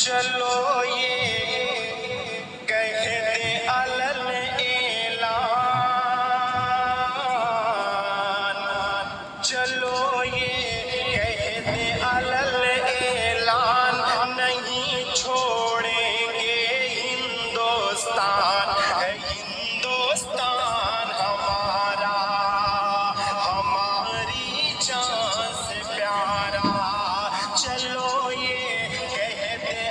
चलो ये कह दे अलल ऐलान, चलो ये कह दे अलल ऐलान, नहीं छोड़ेंगे हिंदुस्तान है हिंदुस्तान हमारा, हमारी जान से प्यारा। चलो ये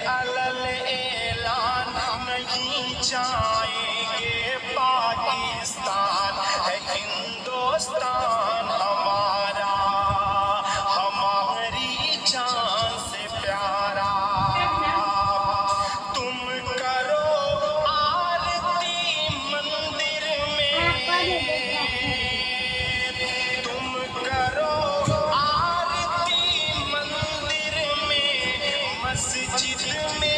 अलल ऐलान, नहीं जाएंगे पाकिस्तान है हिंदुस्तान हमारा, हमारी जान से प्यारा। तुम करो आरती मंदिर में, तुम करो आरती मंदिर में, मस्जिद में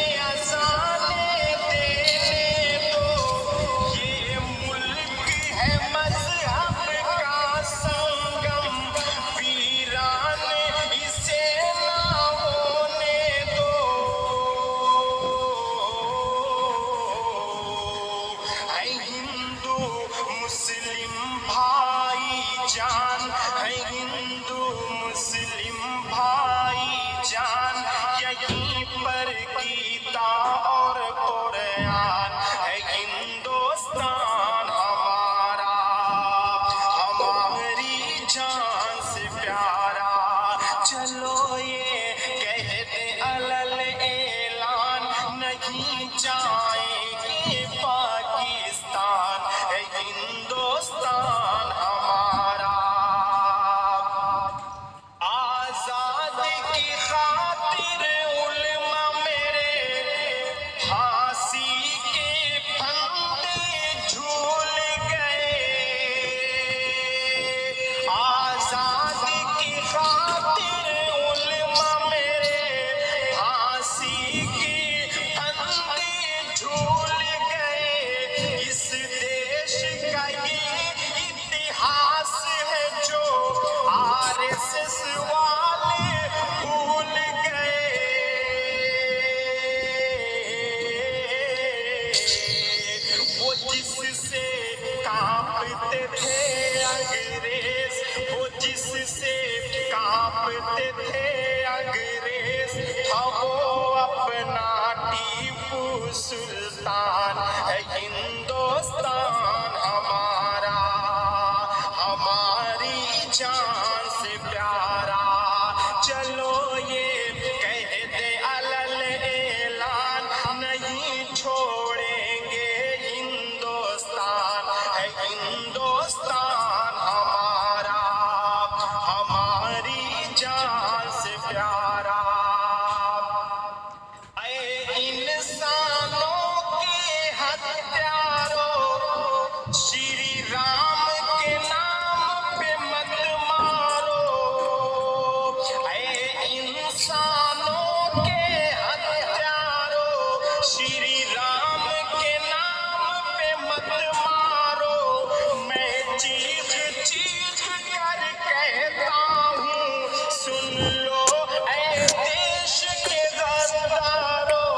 मुस्लिम भाईजान है, हिंदू मुस्लिम भाईजान, यहीं पर गीता और कुरान है हिंदुस्तान हमारा, हमारी जान से प्यारा। चलो ये कह दे अलल ऐलान, नहीं जाएंगे पाकिस्तान है हिंदुस्तान हमारा। आजाद की खातिर उलमा मेरे फांसी के फंदे झूल गए, आजाद की खातिर उलमा मेरे फांसी के फंदे झूल गए। इस देश का ये इतिहास है जो आरएसएस वाले भूल गए, वो जिससे कांपते थे अंग्रेज, वो जिससे कांपते थे अंग्रेज, था वो अपना टीपू सुल्तान है हिंदुस्तान हमारा, हमारी जान से प्यारा। चलो ये कह दे अलल ऐलान, नहीं छोड़ेंगे हिंदुस्तान है हिंदुस्तान हमारा, हमारी जान से प्यारा। इंसानों के हत्यारों, श्री राम के नाम पे मत मारो, इंसानों के हत्यारों, श्री राम के नाम पे मत मारो। मैं चीख चीख कर कहता हूँ, सुन लो ऐ देश के गद्दारों,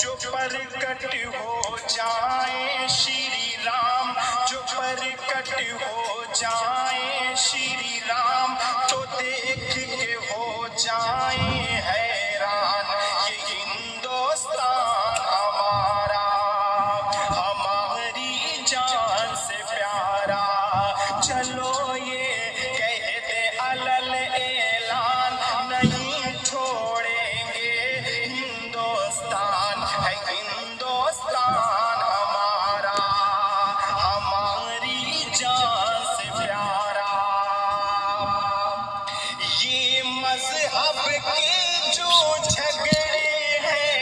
जो प्रकट हो जाए श्री राम, जो प्रकट हो जाए श्री राम, तो देख के हो जाए हैरान ये हिंदुस्तान हमारा, हमारी जान से प्यारा। चलो ये कह दे अलल ऐलान, नहीं छोड़ेंगे हिंदुस्तान है हिंदुस्तान हमारा, हमारी जान से प्यारा। ये मजहब के जो झगड़े हैं,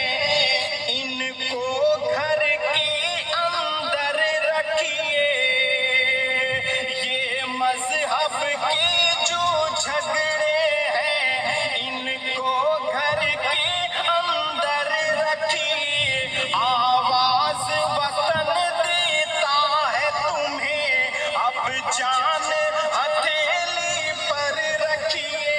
इनको घर के अंदर रखिए, ये मजहब के जो झगड़े हैं, इनको घर के अंदर रखिए। आवाज वतन देता है तुम्हें, अब जान हथेली पर रखिए।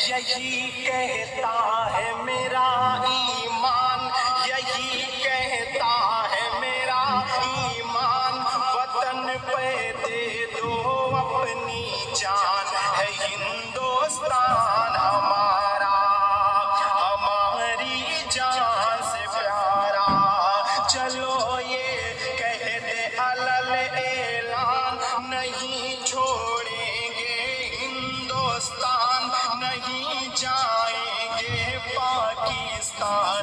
यही कहता है मेरा ईमान, यही कहता है मेरा ईमान। वतन पे दे दो अपनी जान, है हिंदुस्तान हमारा, हमारी जान से प्यारा। चलो ये कह दे अलल ऐलान, नहीं छोड़ेंगे हिंदुस्तान, नहीं जाएंगे पाकिस्तान।